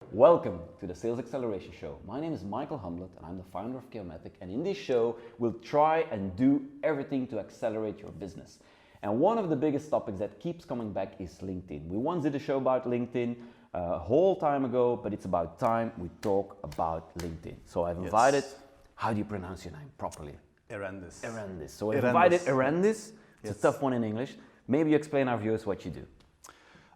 Welcome to the Sales Acceleration Show. My name is Michael Humblet and I'm the founder of Chaomatic, and in this show we'll try and do everything to accelerate your business. And one of the biggest topics that keeps coming back is LinkedIn. We once did a show about LinkedIn a whole time ago, but it's about time we talk about LinkedIn. So I've invited, how do you pronounce your name properly? Erendiz. Erendiz. So I've invited Erendiz. It's a tough one in English. Maybe you explain our viewers what you do.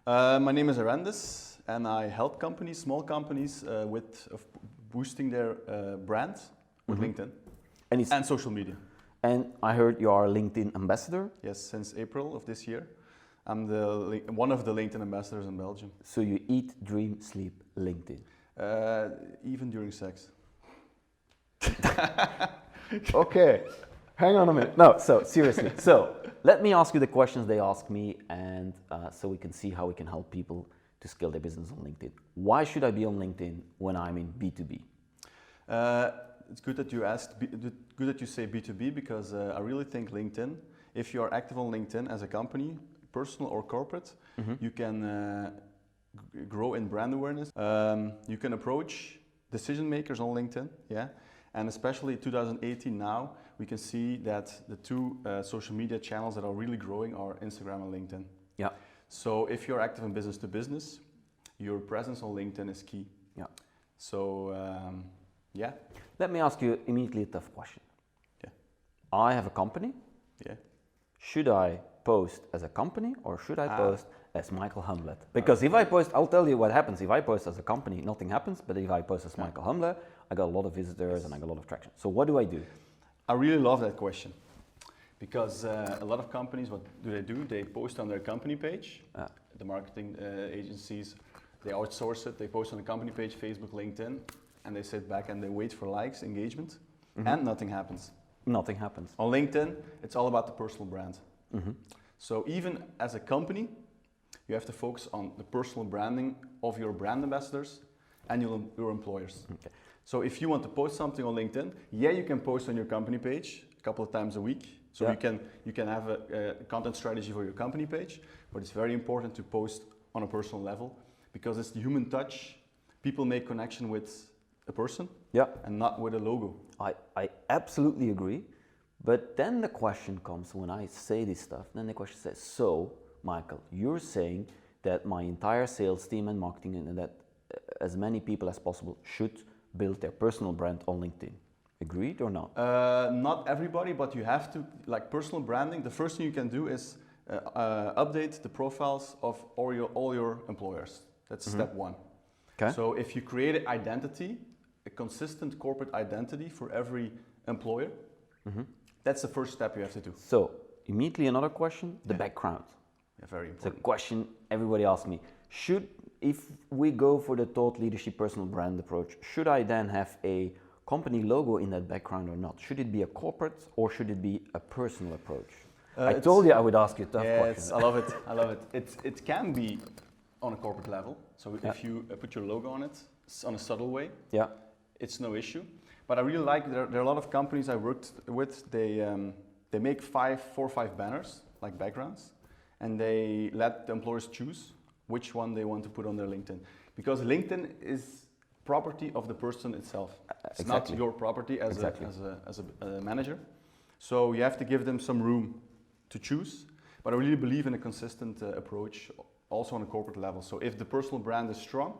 My name is Erendiz and I help companies, small companies, with boosting their brand with LinkedIn and social media. And I heard you are a LinkedIn ambassador? Yes, since April of this year. I'm one of the LinkedIn ambassadors in Belgium. So you eat, dream, sleep LinkedIn? Even during sex. Okay, hang on a minute. No, so seriously. So let me ask you the questions they ask me, and so we can see how we can help people to scale their business on LinkedIn. Why should I be on LinkedIn when I'm in B2B? It's good that you asked. Good that you say B2B, because I really think LinkedIn, if you are active on LinkedIn as a company, personal or corporate, you can grow in brand awareness. You can approach decision makers on LinkedIn, yeah. And especially 2018 now, we can see that the two social media channels that are really growing are Instagram and LinkedIn. Yeah. So if you're active in business to business, your presence on LinkedIn is key. Yeah. So yeah. Let me ask you immediately a tough question. Yeah. I have a company. Yeah. Should I post as a company or should I post as Michael Humblet? Because if I post, I'll tell you what happens. If I post as a company, nothing happens. But if I post as Michael Humblet, I got a lot of visitors and I got a lot of traction. So what do I do? I really love that question, because a lot of companies, what do? They post on their company page. The marketing agencies, they outsource it. They post on the company page, Facebook, LinkedIn, and they sit back and they wait for likes, engagement, and nothing happens. Nothing happens. On LinkedIn, it's all about the personal brand. So even as a company, you have to focus on the personal branding of your brand ambassadors and your employers. Okay. So if you want to post something on LinkedIn, yeah, you can post on your company page a couple of times a week. So you can have a content strategy for your company page, but it's very important to post on a personal level, because it's the human touch. People make connection with a person and not with a logo. I absolutely agree. But then the question comes when I say this stuff, then the question says, so Michael, you're saying that my entire sales team and marketing and that as many people as possible should build their personal brand on LinkedIn. Agreed or not? Not everybody, but you have to, like personal branding, the first thing you can do is update the profiles of all your employers. That's step one. Okay. So if you create an identity, a consistent corporate identity for every employer, that's the first step you have to do. So immediately another question, the background. Yeah, very It's a important. question everybody asks me. If we go for the thought leadership personal brand approach, should I then have a company logo in that background or not? Should it be a corporate or should it be a personal approach? I told you I would ask you a tough question. I love it. I love it. It can be on a corporate level. So if you put your logo on it, on a subtle way, it's no issue. But I really like, there are a lot of companies I worked with, they make 4 or 5 banners, like backgrounds, and they let the employers choose which one they want to put on their LinkedIn. Because LinkedIn is property of the person itself. It's not your property as a manager. So you have to give them some room to choose. But I really believe in a consistent approach, also on a corporate level. So if the personal brand is strong,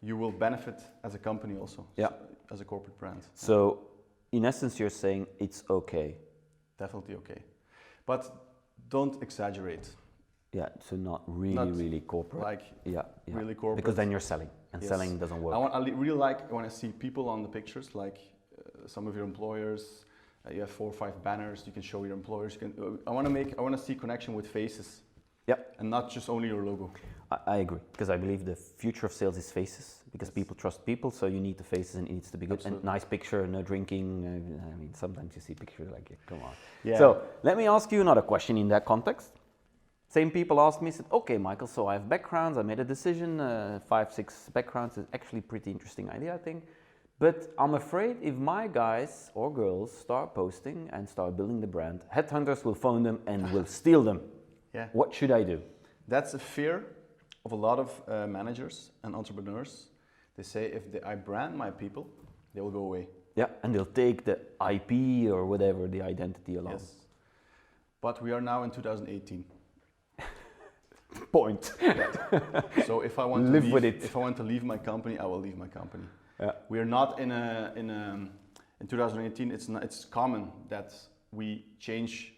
you will benefit as a company also, as a corporate brand. So in essence, you're saying it's okay. Definitely okay. But don't exaggerate. Yeah, so not really corporate. Like really corporate. Because then you're selling, and selling doesn't work. I really like when I see people on the pictures, like some of your employers. You have 4 or 5 banners. You can show your employers. I want to see connection with faces. And not just only your logo. I agree, because I believe the future of sales is faces, because people trust people, so you need the faces and it needs to be good. Absolutely. And nice picture, no drinking. I mean, sometimes you see pictures like, come on. Yeah. So let me ask you another question in that context. Same people asked me, said, okay, Michael, so I have backgrounds, I made a decision, 5, 6 backgrounds is actually a pretty interesting idea, I think. But I'm afraid if my guys or girls start posting and start building the brand, headhunters will phone them and will steal them. What should I do? That's a fear of a lot of managers and entrepreneurs. They say I brand my people, they will go away. Yeah, and they'll take the IP or whatever, the identity along. Yes. But we are now in 2018. Point. Yeah. So if I want live with it. If I want to leave my company, I will leave my company. Yeah. We are not in 2018. It's common that we change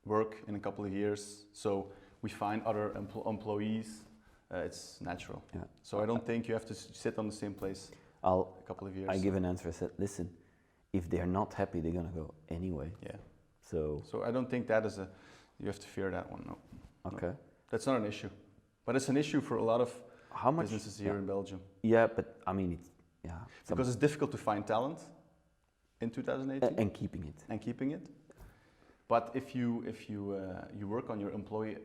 work in a couple of years. So we find other employees. It's natural. Yeah. So I don't think you have to sit on the same place a couple of years. I give an answer. I said, listen, if they're not happy, they're gonna go anyway. Yeah. So I don't think that is you have to fear that one. No. Okay. No. That's not an issue, but it's an issue for a lot of businesses here in Belgium. Yeah, but I mean, it's because it's difficult to find talent in 2018 and keeping it. And keeping it. But if you work on your employee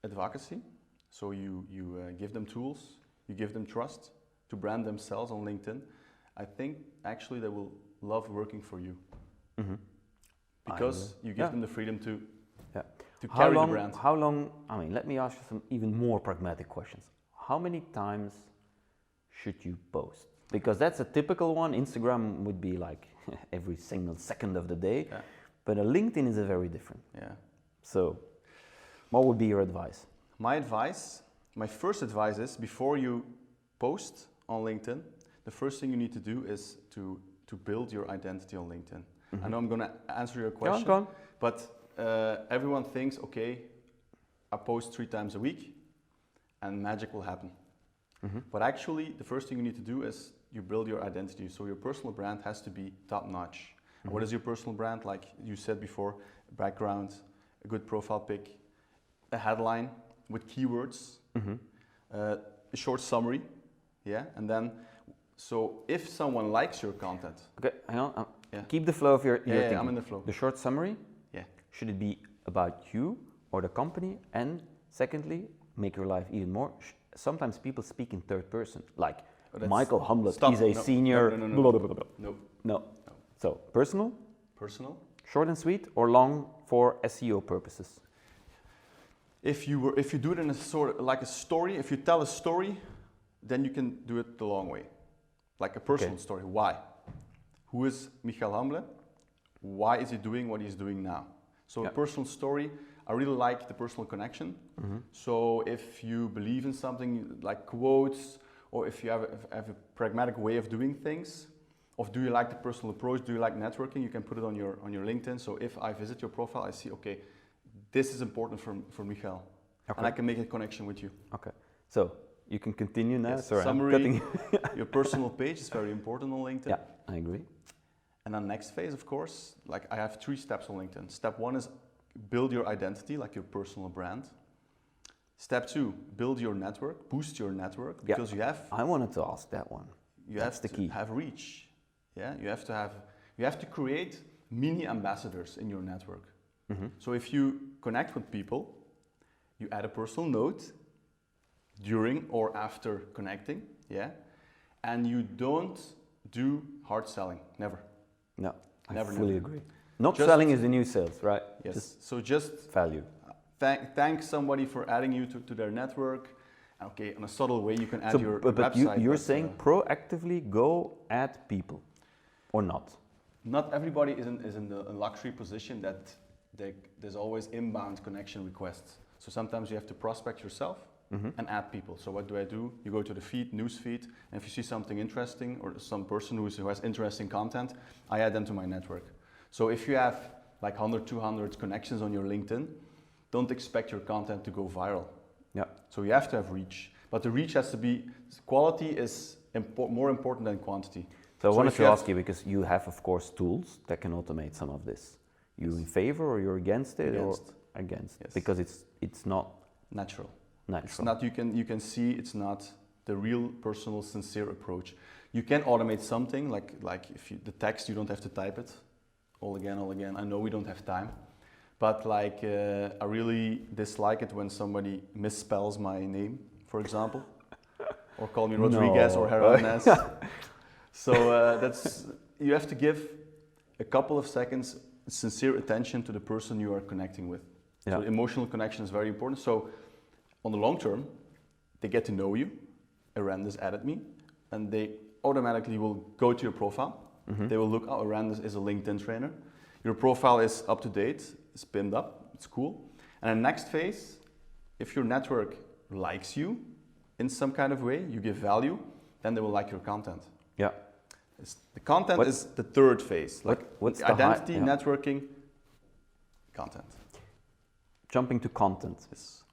advocacy, so you give them tools, you give them trust to brand themselves on LinkedIn, I think actually they will love working for you. Mm-hmm. Because you give them the freedom to carry the brand. How long, I mean, let me ask you some even more pragmatic questions. How many times should you post? Because that's a typical one. Instagram would be like every single second of the day, but a LinkedIn is a very different. Yeah. So what would be your advice? My first advice is before you post on LinkedIn, the first thing you need to do is to build your identity on LinkedIn. Mm-hmm. I know I'm going to answer your question, go on. But everyone thinks, okay, I post 3 times a week and magic will happen. Mm-hmm. But actually, the first thing you need to do is you build your identity. So your personal brand has to be top notch. Mm-hmm. And what is your personal brand? Like you said before, background, a good profile pic, a headline with keywords, mm-hmm. A short summary, and then, so if someone likes your content. Okay, hang on. Keep the flow of your thinking. I'm in the flow. The short summary, should it be about you or the company? And secondly, make your life even more. Sometimes people speak in third person, like Michael Humblet is a senior. No. So personal, short and sweet, or long for SEO purposes. If you do it in a sort of like a story, if you tell a story, then you can do it the long way, like a personal story. Why? Who is Michael Humblet? Why is he doing what he's doing now? So a personal story. I really like the personal connection. Mm-hmm. So if you believe in something like quotes, or if you have a pragmatic way of doing things, or do you like the personal approach, do you like networking, you can put it on your LinkedIn. So if I visit your profile, I see, okay, this is important for Michael, and I can make a connection with you. Okay. So you can continue now. Yes. Sorry, summary, your personal page is very important on LinkedIn. Yeah, I agree. And then next phase, of course, like I have 3 steps on LinkedIn. Step 1 is build your identity, like your personal brand. Step 2, build your network, boost your network, because you have. I wanted to ask that one. That's the key. Have reach. Yeah, you have to create mini ambassadors in your network. Mm-hmm. So if you connect with people, you add a personal note during or after connecting, and you don't do hard selling, never. No, I fully agree. Not selling is the new sales, right? Yes. Just value. Thank somebody for adding you to their network. Okay, in a subtle way, you can add your website. But you're saying proactively go add people, or not? Not everybody is in the luxury position that there's always inbound connection requests. So sometimes you have to prospect yourself and add people. So what do? You go to the news feed, and if you see something interesting or some person who has interesting content, I add them to my network. So if you have like 100, 200 connections on your LinkedIn, don't expect your content to go viral. Yeah. So you have to have reach, but the reach has to be, quality is more important than quantity. So I wanted to ask you, because you have, of course, tools that can automate some of this. You in favor or you're against it? Against. Yes. Because it's not natural. It's not, you can see it's not the real personal sincere approach. You can automate something like if the text, you don't have to type it all again. I know we don't have time, but like I really dislike it when somebody misspells my name, for example, or call me Rodriguez or Erendiz. So you have to give a couple of seconds sincere attention to the person you are connecting with. Yeah. So emotional connection is very important. So on the long term, they get to know you. Erendiz added me. and they automatically will go to your profile. They will look, oh, Erendiz is a LinkedIn trainer. Your profile is up to date, it's pinned up, it's cool. And the next phase, if your network likes you in some kind of way, you give value, then they will like your content. Yeah. The content is the third phase, like what's identity, networking, content. Jumping to content. Yes.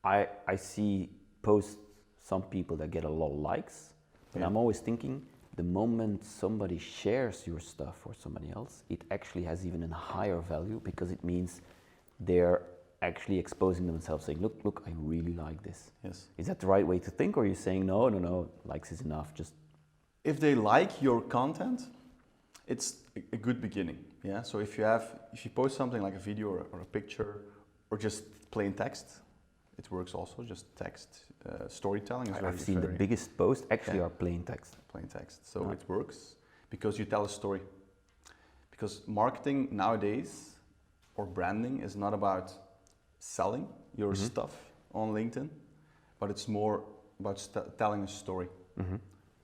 I see posts, some people that get a lot of likes, but I'm always thinking, the moment somebody shares your stuff for somebody else, it actually has even a higher value because it means they're actually exposing themselves, saying, look, I really like this. Yes. Is that the right way to think, or are you saying, no, likes is enough, just... If they like your content, it's a good beginning, yeah? So if you post something like a video or a picture, or just plain text, it works also, just text. Storytelling is I've seen the biggest posts actually are plain text. Plain text, so it works because you tell a story. Because marketing nowadays, or branding, is not about selling your stuff on LinkedIn, but it's more about telling a story.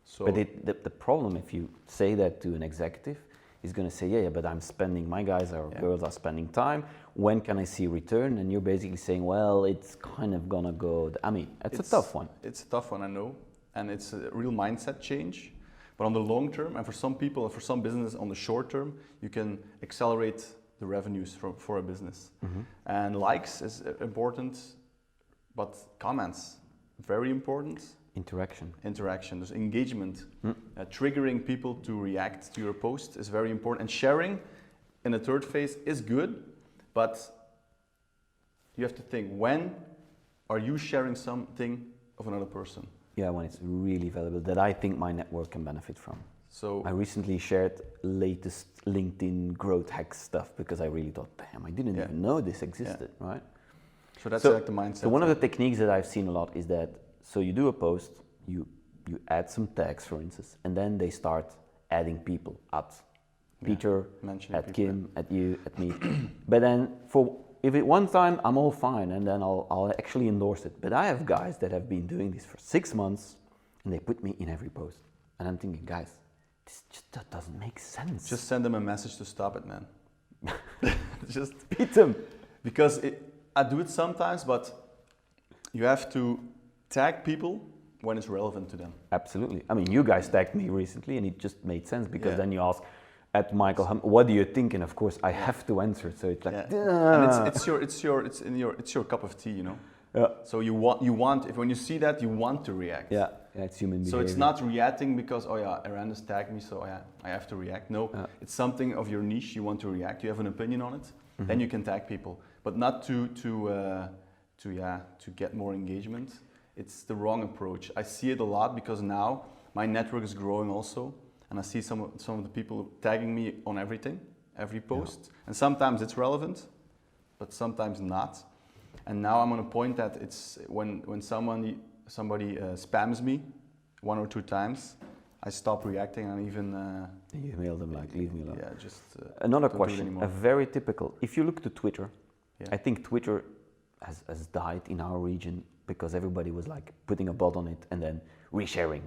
So but the problem, if you say that to an executive, is going to say, yeah, but I'm spending, my guys or girls are spending time, when can I see return? And you're basically saying, well, it's kind of going to go, I mean, it's a tough one. It's a tough one, I know, and it's a real mindset change. But on the long term, and for some people, and for some businesses on the short term, you can accelerate the revenues for a business. And likes is important, but comments, very important. Interaction, there's engagement. Triggering people to react to your post is very important. And sharing in the third phase is good, but you have to think, when are you sharing something of another person? Yeah, when it's really valuable, that I think my network can benefit from. So I recently shared latest LinkedIn growth hack stuff because I really thought, damn, I didn't even know this existed, right? So that's like the mindset. So one of the techniques that I've seen a lot is that, so you do a post, you add some tags, for instance, and then they start adding people at Peter, at Kim, at you, at me. But then if it one time, I'm all fine, and then I'll actually endorse it. But I have guys that have been doing this for 6 months, and they put me in every post. And I'm thinking, guys, that doesn't make sense. Just send them a message to stop it, man. Just beat them. Because I do it sometimes, but you have to tag people when it's relevant to them. Absolutely. I mean, you guys tagged me recently, and it just made sense because then you ask, at Michael, what do you think? And of course, I have to answer. So it's like, and it's your cup of tea, you know. Yeah. So you want if when you see that, you want to react. Yeah, it's human behavior. So it's not reacting because, oh yeah, Erendiz tagged me, so yeah, I have to react. No, it's something of your niche you want to react. You have an opinion on it, then you can tag people, but not to get more engagement. It's the wrong approach. I see it a lot because now my network is growing also, and I see some of the people tagging me on everything, every post, and sometimes it's relevant, but sometimes not. And now I'm on a point that it's when somebody spams me 1 or 2 times, I stop reacting and even you mail them like, leave me alone. Yeah, just another question, a very typical. If you look to Twitter, yeah. I think Twitter has died in our region because everybody was like putting a bot on it and then resharing.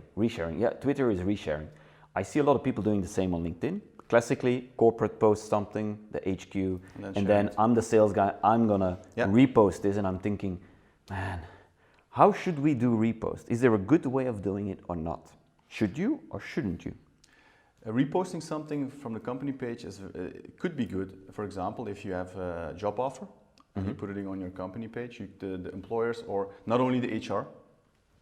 Yeah, Twitter is resharing. I see a lot of people doing the same on LinkedIn. Classically, corporate posts something, the HQ, and then I'm the sales guy, I'm gonna repost this, and I'm thinking, man, how should we do repost? Is there a good way of doing it or not? Should you or shouldn't you? Reposting something from the company page could be good. For example, if you have a job offer, and you put it on your company page, the employers, or not only the HR,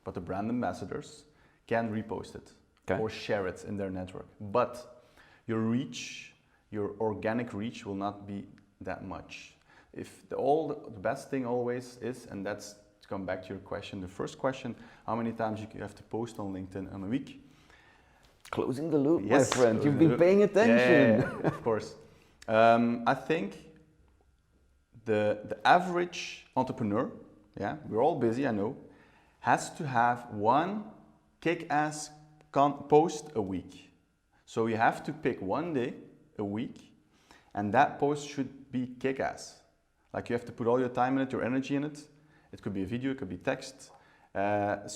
but the brand ambassadors can repost it or share it in their network. But your reach, your organic reach will not be that much. If the best thing always is, and that's to come back to your question, the first question, how many times you have to post on LinkedIn in a week? Closing the loop, my friend. You've been paying attention. Yeah, of course. I think the average entrepreneur, we're all busy, I know, has to have 1 kick-ass post a week. So you have to pick 1 day a week, and that post should be kick-ass. Like you have to put all your time in it, your energy in it. It could be a video, it could be text. And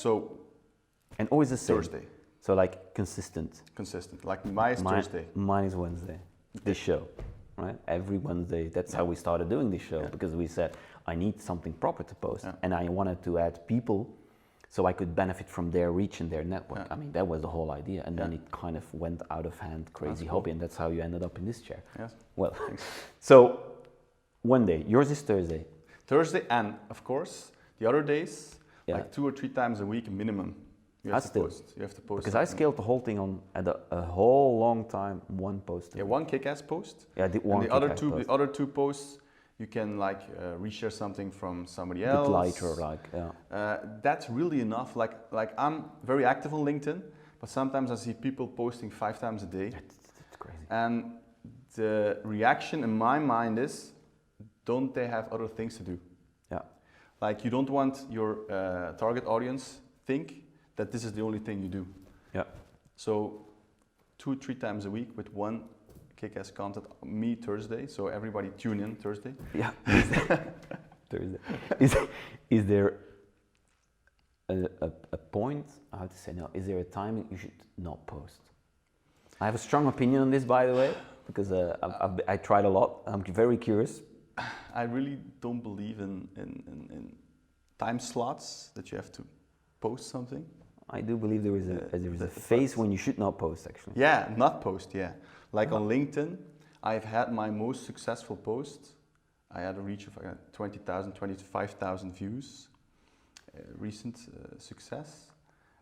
always the same. Thursday. So like consistent. Consistent. Like mine is Thursday. Mine is Wednesday. This show, right? Every Wednesday. That's how we started doing this show, because we said I need something proper to post, and I wanted to add people so I could benefit from their reach and their network. I mean, that was the whole idea, and then it kind of went out of hand, crazy hobby, and that's how you ended up in this chair. Yes. Well, so one day, yours is Thursday. Thursday, and of course, the other days, like 2 or 3 times a week minimum. You have to post. You have to post. Because I scaled the whole thing on at a whole long time, one post. Yeah, one kick-ass post. Yeah, I did one. And the other two posts, you can like reshare something from somebody else. A bit lighter, like that's really enough. Like I'm very active on LinkedIn, but sometimes I see people posting 5 times a day. It's crazy. And the reaction in my mind is, don't they have other things to do? Yeah. Like you don't want your target audience think that this is the only thing you do. Yeah. So 2 or 3 times a week with one kick-ass content, me Thursday, so everybody tune in Thursday. Yeah. Thursday. Is there a point, how to say no, is there a time you should not post? I have a strong opinion on this, by the way, because I tried a lot. I'm very curious. I really don't believe in time slots that you have to post something. I do believe there is a phase when you should not post, actually. Yeah, not post, yeah. Like on LinkedIn, I've had my most successful post. I had a reach of 20,000, 25,000 views, recent success.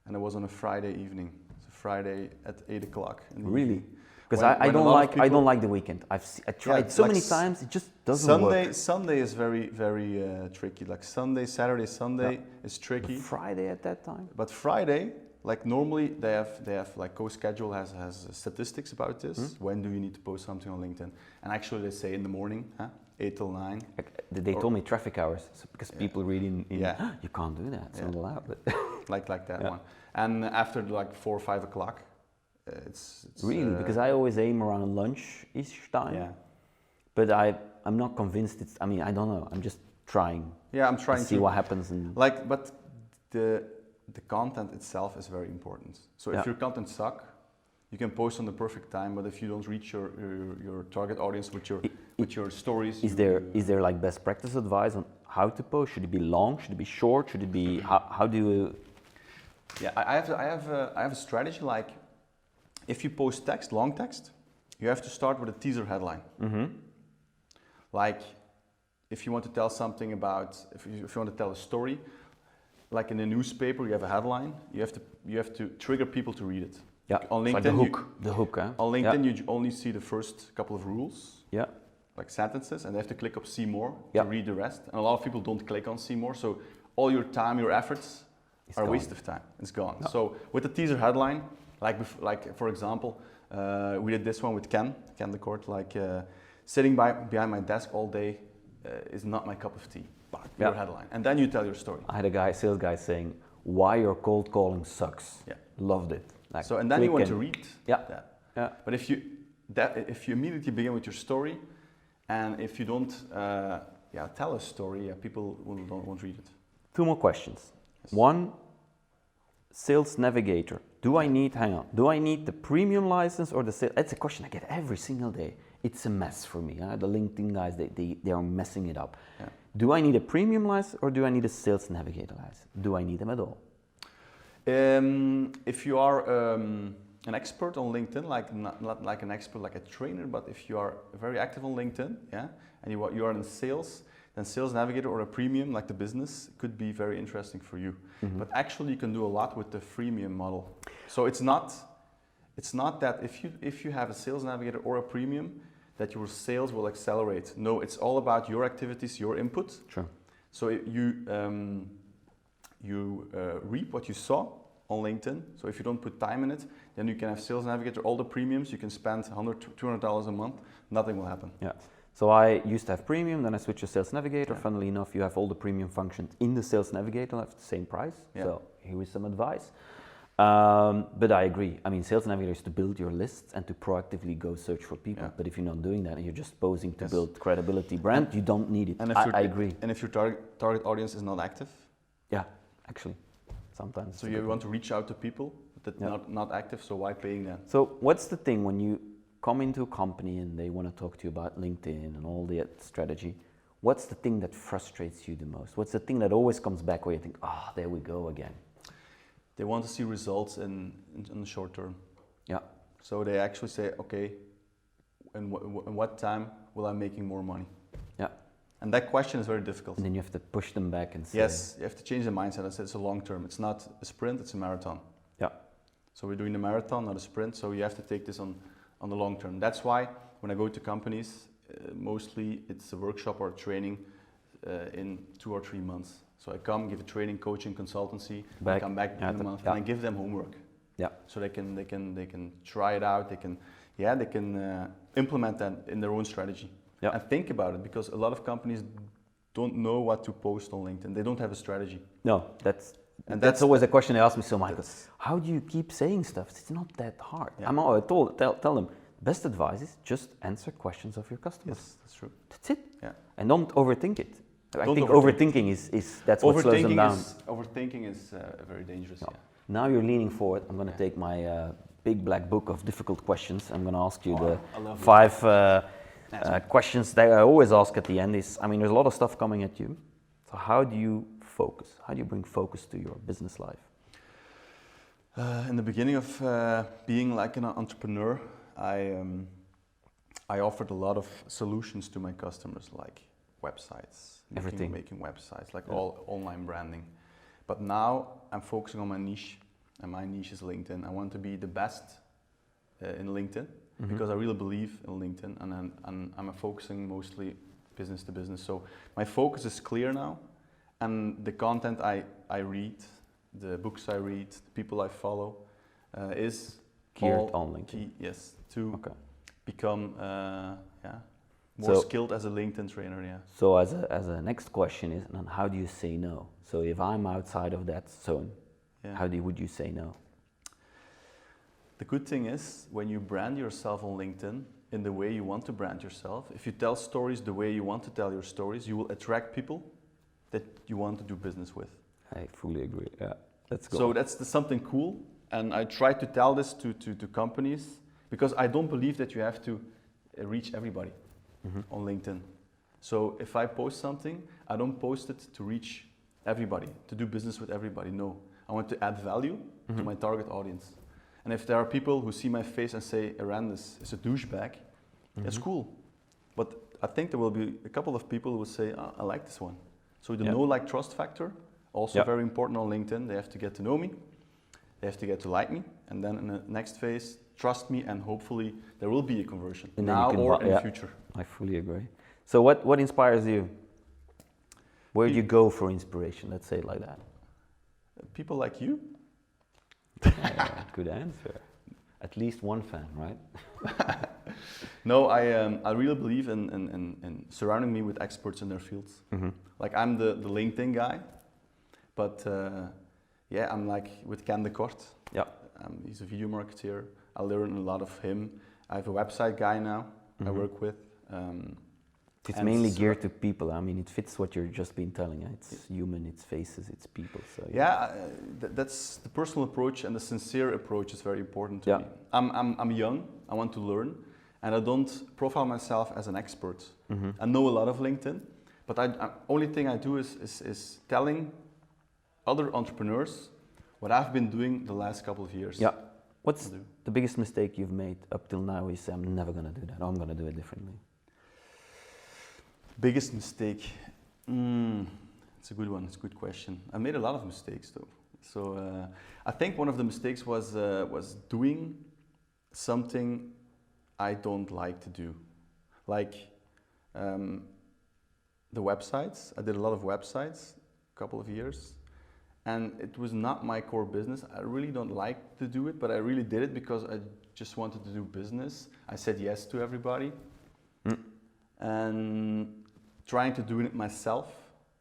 And it was on a Friday evening, so Friday at 8 o'clock. Really? Because I don't like the weekend. I tried so many times, it just doesn't work. Sunday is very, very tricky. Like Sunday, Saturday, Sunday is tricky. But Friday at that time? But Friday, like normally they have like co-schedule has statistics about this. When do you need to post something on LinkedIn? And actually they say in the morning, 8 till 9. They told me traffic hours, so because people read in you can't do that, it's not allowed. But like that one. And after like 4 or 5 o'clock, it's really, because I always aim around lunch-ish time. Yeah. But I'm not convinced it's, I mean, I don't know, I'm just trying. Yeah, I'm trying to see what happens. And like, but the content itself is very important. So if your content suck, you can post on the perfect time, but if you don't reach your target audience with your stories. Is there like best practice advice on how to post? Should it be long? Should it be short? Should it be, how do you? Yeah, I have a strategy. Like, if you post text, long text, you have to start with a teaser headline. Like, if you want to tell something about, if you want to tell a story, like in a newspaper, you have a headline. You have to trigger people to read it. Yeah. On LinkedIn, like the hook. On LinkedIn, you only see the first couple of rules. Yeah. Like sentences, and they have to click up see more to read the rest. And a lot of people don't click on see more, so all your time, your efforts are a waste of time. It's gone. No. So with the teaser headline, like for example, we did this one with Ken the Court, like sitting behind my desk all day is not my cup of tea. Your headline, and then you tell your story. I had a sales guy saying, "Why your cold calling sucks." Yeah, loved it. Like, so and then you want to read that. Yeah. But if you immediately begin with your story, and if you don't tell a story, people won't read it. 2 more questions. Yes. One, Sales Navigator. Do I need the premium license or the sales? That's a question I get every single day. It's a mess for me. The LinkedIn guys, they are messing it up. Yeah. Do I need a premium license or do I need a Sales Navigator license? Do I need them at all? If you are an expert on LinkedIn, not like an expert, like a trainer, but if you are very active on LinkedIn, and you are in sales, then Sales Navigator or a premium, like the business, could be very interesting for you. But actually, you can do a lot with the freemium model. So it's not that if you have a Sales Navigator or a premium, that your sales will accelerate. No, it's all about your activities, your input. Sure. So you reap what you saw on LinkedIn. So if you don't put time in it, then you can have Sales Navigator, all the premiums, you can spend $100, $200 a month, nothing will happen. Yeah. So I used to have premium, then I switched to Sales Navigator. Yeah. Funnily enough, you have all the premium functions in the Sales Navigator at the same price. Yeah. So here is some advice. But I agree. I mean, Sales Navigator is to build your lists and to proactively go search for people. Yeah. But if you're not doing that and you're just posing to build credibility brand, you don't need it. And I agree. And if your target audience is not active? Yeah, actually, sometimes. So you want to reach out to people, that's not active, so why paying that? So what's the thing when you come into a company and they want to talk to you about LinkedIn and all the strategy? What's the thing that frustrates you the most? What's the thing that always comes back where you think, there we go again? They want to see results in the short term. Yeah. So they actually say, okay, in what time will I making more money? Yeah. And that question is very difficult. And then you have to push them back and say... Yes, you have to change the mindset. I said it's a long term. It's not a sprint, it's a marathon. Yeah. So we're doing a marathon, not a sprint. So you have to take this on the long term. That's why when I go to companies, mostly it's a workshop or a training in 2 or 3 months. So I come, give a training, coaching, consultancy, come back in a month, and I give them homework. Yeah. So they can try it out. They can implement that in their own strategy. Yeah. And think about it, because a lot of companies don't know what to post on LinkedIn. They don't have a strategy. No, that's always a question they ask me. So, Michael, how do you keep saying stuff? It's not that hard. Yeah. Tell them, best advice is just answer questions of your customers. Yes, that's true. That's it. Yeah. And don't overthink it. I think overthinking is that's what slows them down. Overthinking is very dangerous. No. Yeah. Now you're leaning forward. I'm going to take my big black book of difficult questions. I'm going to ask you the 5 questions that I always ask at the end. There's a lot of stuff coming at you. So how do you focus? How do you bring focus to your business life? In the beginning of being like an entrepreneur, I offered a lot of solutions to my customers, like websites, making websites, like all online branding. But now I'm focusing on my niche, and my niche is LinkedIn. I want to be the best in LinkedIn, because I really believe in LinkedIn, and I'm focusing mostly business to business. So my focus is clear now, and the content I read, the books I read, the people I follow, is geared on LinkedIn. Key, yes, to become more skilled as a LinkedIn trainer. Yeah. So as a next question is, and how do you say no? So if I'm outside of that zone, how would you say no? The good thing is, when you brand yourself on LinkedIn in the way you want to brand yourself, if you tell stories the way you want to tell your stories, you will attract people that you want to do business with. I fully agree. Yeah, let's go. So that's something cool, and I try to tell this to companies, because I don't believe that you have to reach everybody on LinkedIn. So if I post something, I don't post it to reach everybody, to do business with everybody. No, I want to add value to my target audience. And if there are people who see my face and say, Erendiz is a douchebag, that's cool. But I think there will be a couple of people who will say, I like this one. So the know-like-trust factor, also very important on LinkedIn. They have to get to know me, they have to get to like me, and then in the next phase, trust me, and hopefully there will be a conversion, now or in the future. I fully agree. So what inspires you? Where do you go for inspiration? Let's say it like that. People like you. Good answer. At least one fan, right? No, I really believe in surrounding me with experts in their fields. Like I'm the LinkedIn guy, but I'm like with Ken de Kort. Yeah. He's a video marketeer. I learn a lot of him. I have a website guy now I work with. It's mainly geared to people. I mean, it fits what you're just been telling. It's human, it's faces, it's people. So that's the personal approach, and the sincere approach is very important to me. I'm young. I want to learn, and I don't profile myself as an expert. I know a lot of LinkedIn, but only thing I do is telling other entrepreneurs what I've been doing the last couple of years. Yeah. What's the biggest mistake you've made up till now? You say, I'm never going to do that. I'm going to do it differently. Biggest mistake? It's a good one. It's a good question. I made a lot of mistakes though. So I think one of the mistakes was doing something I don't like to do, like the websites. I did a lot of websites, a couple of years, and it was not my core business. I really don't like to do it, but I really did it because I just wanted to do business. I said yes to everybody. And trying to do it myself,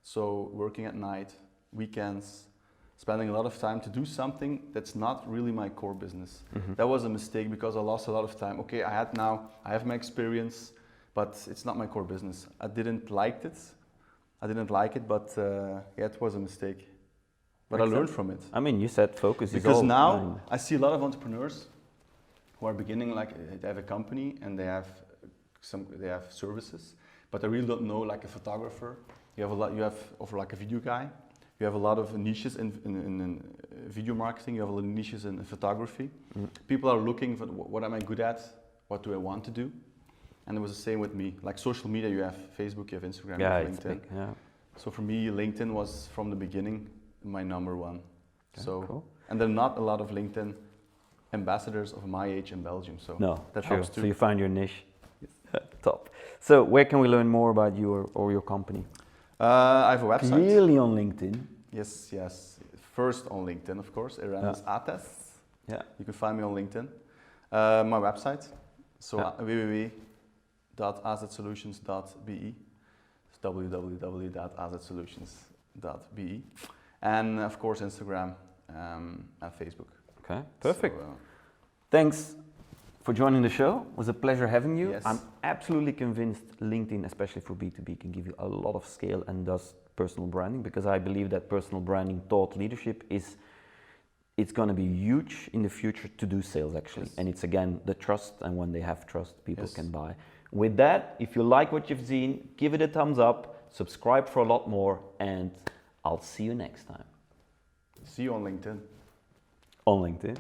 so working at night, weekends, spending a lot of time to do something that's not really my core business. That was a mistake because I lost a lot of time. Okay, I have my experience, but it's not my core business. I didn't like it, but it was a mistake. but I learned from it. I mean, you said focus because is all now mind. I see a lot of entrepreneurs who are beginning, like they have a company and they have services, but they really don't know, like a photographer. You have offer like a video guy. You have a lot of niches in video marketing. You have a lot of niches in photography. People are looking for what am I good at? What do I want to do? And it was the same with me. Like social media, you have Facebook, you have Instagram, you have LinkedIn. Big, yeah. So for me, LinkedIn was from the beginning my number one. Okay, so cool. And there are not a lot of LinkedIn ambassadors of my age in Belgium. So that helps too. So you find your niche. Top. So where can we learn more about you or your company? I have a website. Clearly on LinkedIn. Yes. First on LinkedIn, of course, Erendiz Ates. Yeah. You can find me on LinkedIn. My website, so www.azetsolutions.be. It's www.azetsolutions.be. And of course Instagram and Facebook. Okay, perfect. So, thanks for joining the show. It was a pleasure having you. Yes. I'm absolutely convinced LinkedIn, especially for B2B, can give you a lot of scale and thus personal branding, because I believe that personal branding thought leadership it's going to be huge in the future to do sales actually. Yes. And it's again the trust, and when they have trust, people can buy. With that, if you like what you've seen, give it a thumbs up, subscribe for a lot more, and I'll see you next time. See you on LinkedIn. On LinkedIn.